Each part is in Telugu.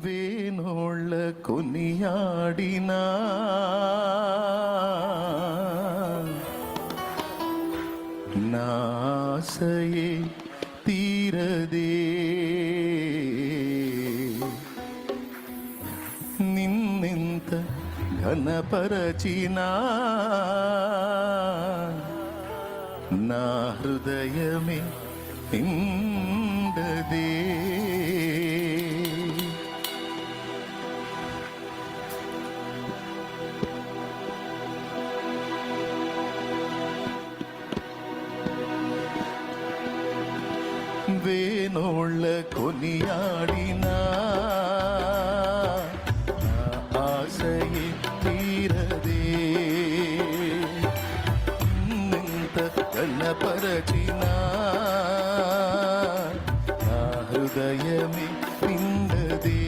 వేనోళ్ళ కొనియాడినా నాసయే తీరదే, నిన్నెంత ఘనపరచినా నా హృదయమే నిండదే. వేనోళ్ళ కొనియాడినా ఆశయే తీరదే, నిన్నెంత ఘనపరచినా నా హృదయమే నిండదే.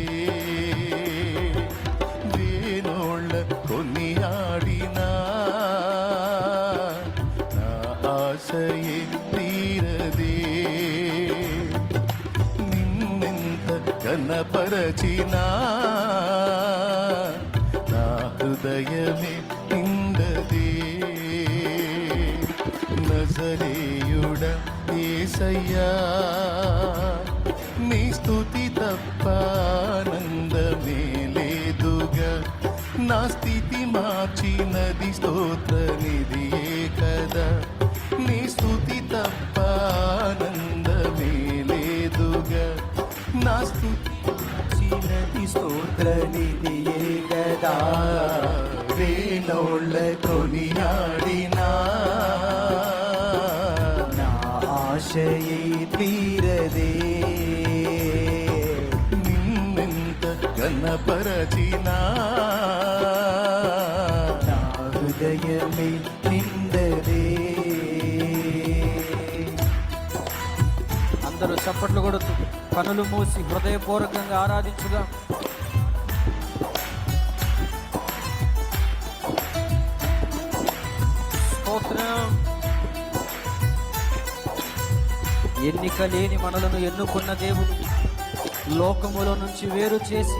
వేనోళ్ళ కొనియాడినా నా ఆశయే తీరదే, నిన్నెంత ఘనపరచినా నా హృదయమే నిండదే. నజరేయుడ యేసయ్యా, నీ స్తుతి తప్ప ఆనందమే లేదుగా. నా స్థితి మార్చినది స్తోత్ర నిధియే కదా. నీ స్తుతి తప్ప ఆనందమే లేదుగా. నా స్తుతి మార్చినది స్తోత్ర నిధియే కదా. వేనోళ్ళ కొనియాడినా నా ఆశయే తీరదే, నిన్నెంత ఘనపరచినా నా హృదయమే నిండదే. అందరూ చప్పట్లు కొడుతూ కనులు మూసి హృదయపూర్వకంగా ఆరాధించుగా. స్తోత్రం. ఎన్నిక లేని మనలను ఎన్నుకున్న దేవుడు లోకములో నుంచి వేరు చేసి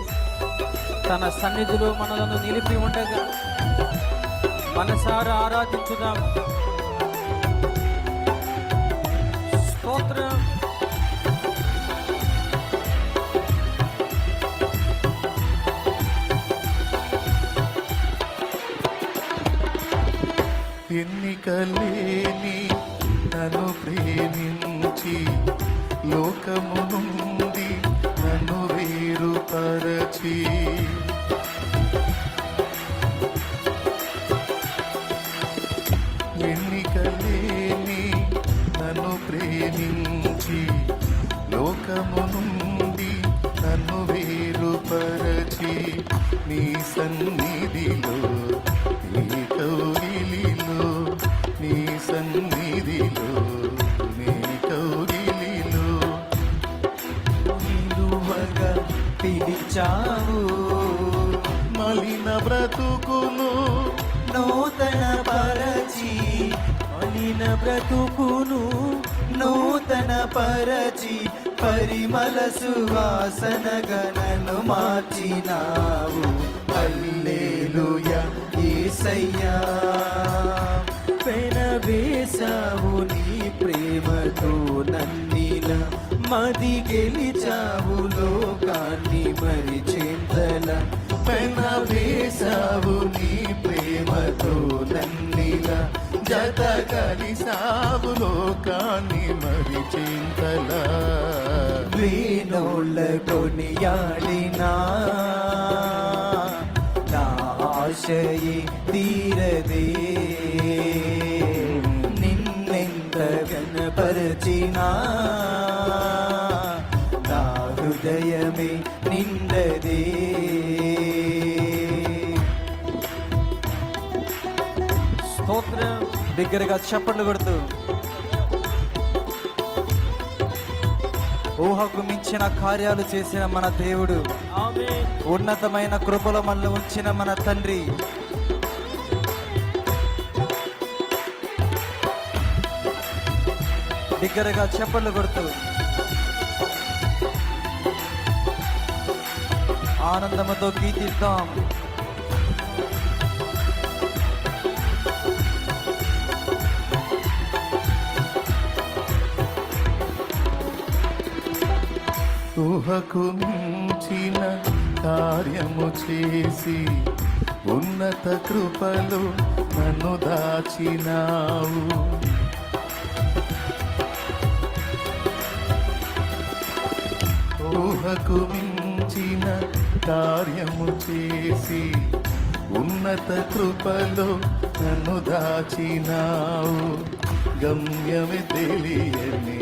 తన సన్నిధిలో మనలను నిలిపి ఉండగా మనసారా ఆరాధించుదాం. స్తోత్రం. ఎన్నికలేని నన్ను ప్రేమించి లోకము నుండి నన్ను వేరుపరచి, ఎన్నికలేని నన్ను ప్రేమించి లోకము నుండి నన్ను వేరుపరచి, నీ సన్నిధిలో నీ కౌగిలిలో, నీ సన్నిధిలో నీ కౌగిలిలో నిలువగా పిలిచావు. మలిన బ్రతుకును నూతన పరచి, మలిన బ్రతుకును నూతన పరచి, పరిమళ సువాసన గణను మార్చినావు. హల్లెలూయా యేసయ్యా, పెనవేశావు నీ ప్రేమతో నన్నిలా, మది గెలిచావు లోకాన్ని మరి చింతల. పెనవేశావు నీ ప్రేమతో నన్నిలా, జత కలిసావు లోకాన్ని మరి చింతలా. వేనోళ్ళ కొనియాడినా నా ఆశయే తీరదే, నిన్నెంత ఘనపరచినా నా హృదయమే నిండదే. స్తోత్రం. బిగ్గరగా చప్పట్లు కొడుతూ ఊహకు మించిన కార్యాలు చేసిన మన దేవుడు, ఉన్నతమైన కృపలో మనల్ని ఉంచిన మన తండ్రి, బిగ్గరగా చప్పట్లు కొడుతూ ఆనందముతో కీర్తిద్దాం. ఊహకు మించిన కార్యము చేసి ఉన్నత కృపలు నన్ను దాచినావు. ఊహకు మించిన కార్యము చేసి ఉన్నత కృపలో నన్ను దాచినావు. గమ్యమే తెలియని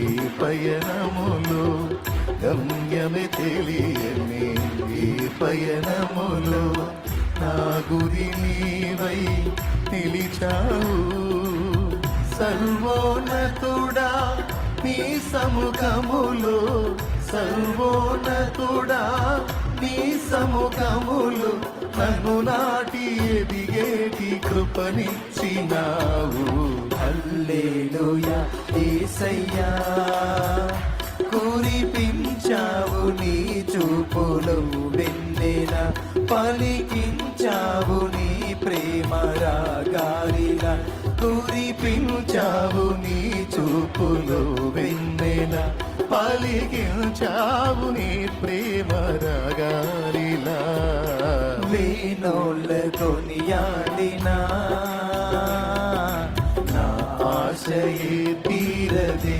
ఈ పయనములో, గమ్యమే తెలియని ఈ పయనములో నా గురి నీవై నిలిచావు. సర్వోన్నతుడా నీ సముఖములో, సర్వోన్నతుడా నీ సముఖములు నన్ను నాటి ఎదిగేటి కృపనిచ్చినావు. హల్లెలూయా యేసయ్యా, కురిపించావు నీ చూపులు వెన్నెల, పలికించావు నీ ప్రేమ రాగాలిల. కురిపించావు నీ చూపులు వెన్నెల, పలికించావు నీ ప్రేమ రాగాలిలా. వేణోళ్ళ కొనియాడినా నా ఆశయే తీరదే,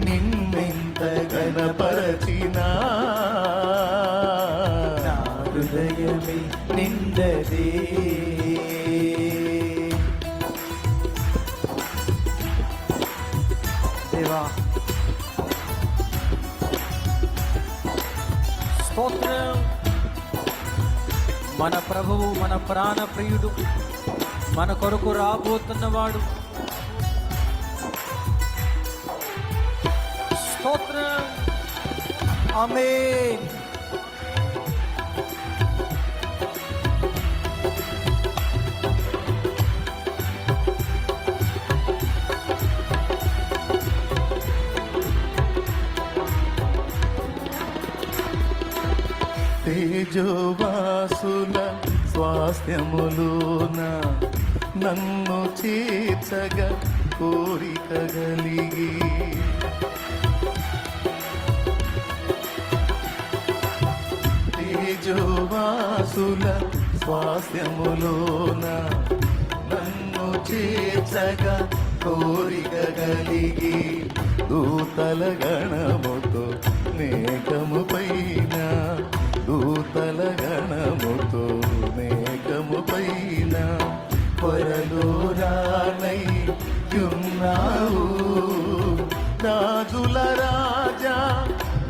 నిన్నెంత గణపరచినా నా హృదయమే నిండదే. దేవా స్తోత్రం. మన ప్రభువు, మన ప్రాణ ప్రియుడు, మన కొరకు రాబోతున్నవాడు. స్తోత్రం. ఆమేన్. తేజోవాసుల స్వాస్థ్యములోన నన్ను చేర్చగా కోరిక కలిగి, తేజోవాసుల స్వాస్థ్యములోన నన్ను చేర్చగా కోరిక కలిగి, దూతల గణముతో మేఘము పైన, దూతల గణముతో మేఘము పైన పొరలో రానై ఉన్నావు. రాజుల రాజా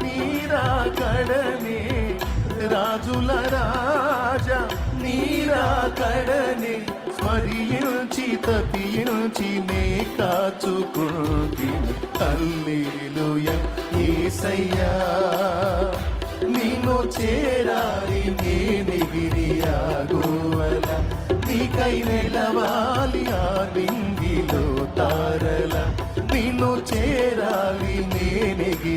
నీరా కడనే, రాజుల రాజా నీరా కడనే, స్మరించి తప్పించి నే కాచుకుంటిని. హల్లెలూయా యేసయ్యా, నిన్ను చేరాలి నేనెగిరియాగువల, నీకై నిలవాలి ఆ నింగిలో తారల. నిన్ను చేరాలి నేనెగిరియాగువల,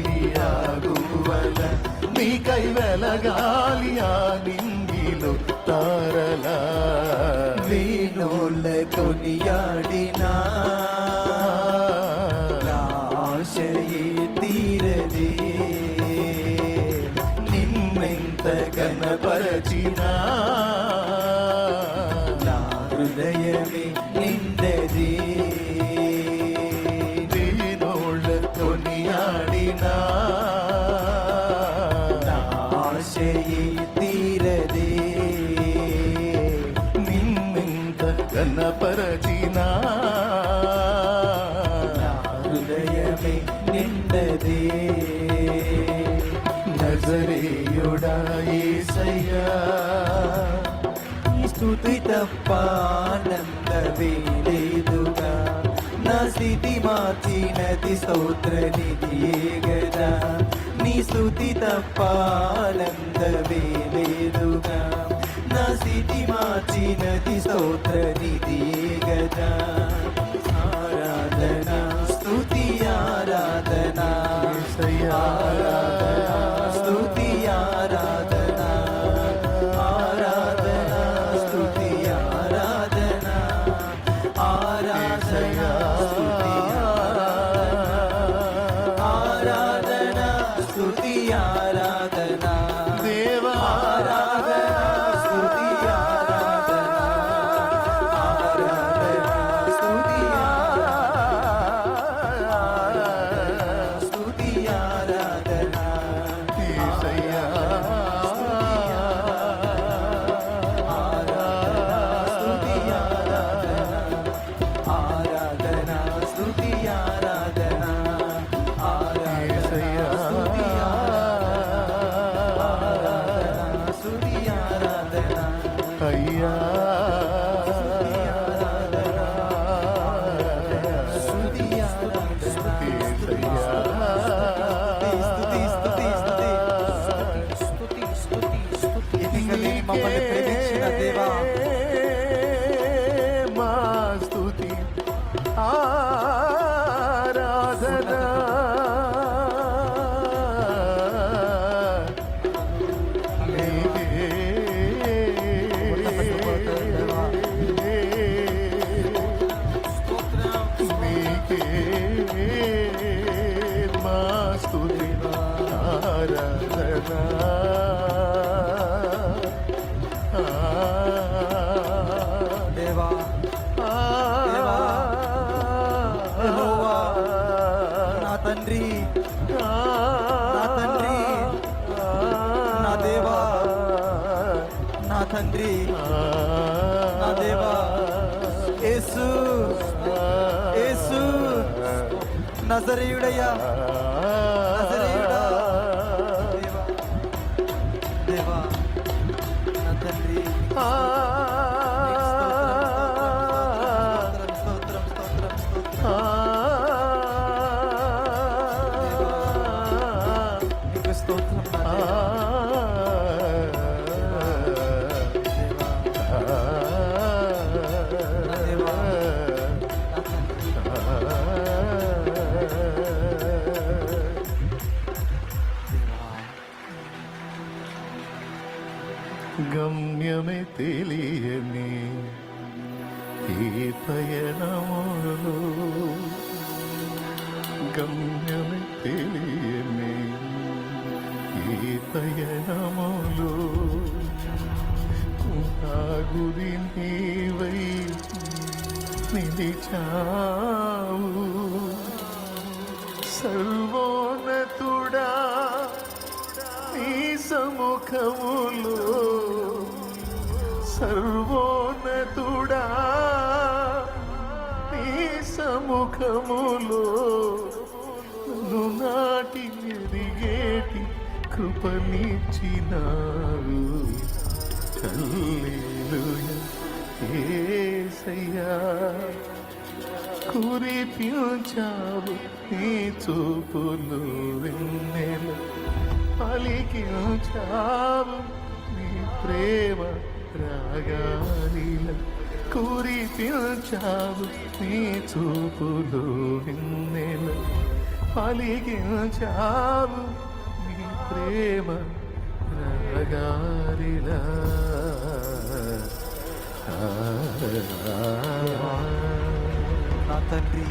నీకై వెలగాలి ఆ నింగిలో తారల. వేణోళ్ళ కొనియాడినా నా ఆశయే తీరదే, నిన్నెంత కనపరచినా నా హృదయమే నిండదే. వేణోళ్ళ కొనియాడినా నా ఆశయే తీరదే, నిన్నెంత కనపరచినా నా హృదయమే నిండదే. నజరేయుడా యేసయ్యా, నీ స్తుతి తప్ప ఆనందమే లేదుగా, నా స్థితి మార్చినది స్తోత్ర నిధియే గదా. నీ స్తుతి తప్ప ఆనందమే లేదుగా, నా స్థితి మార్చినది స్తోత్ర నిధియే గదా. ఆరాధన స్తుతి ఆరాధన, యేసయ్యా, ఆరాధన స్తుతి మహిమా స్తుతి ఆరాధనా దేవా దేవా యెహోవా నా తండ్రి నా తండ్రి నా దేవా నా తండ్రి నా దేవా యేసు యేసు నజరేయుడయ్యా నజరేయుడా దేవా దేవా నా తండ్రి స్తోత్రం స్తోత్రం నీకు స్తోత్రం నా దేవా నా తండ్రి గమ్యమే తెలియని ఈ పయనములో గమ్యమే తెలియని ఈ పయనములో నా గురి నీవై నిలిచావు సర్వోన్నతుడా నీ సముఖములో సర్వోన్నతుడా నీ సముఖములో నన్ను నాటి ఎదిగేటి కృపనిచ్చినారు హల్లెలూయా యేసయ్యా కురిపించావు నీ చూపులు వెన్నెల పలికించావు నీ ప్రేమ రాగాలిల కురిపించావు నీ చూపులు వెన్నెల పలికించావు నీ ప్రేమ రాగాలిల నా తండ్రి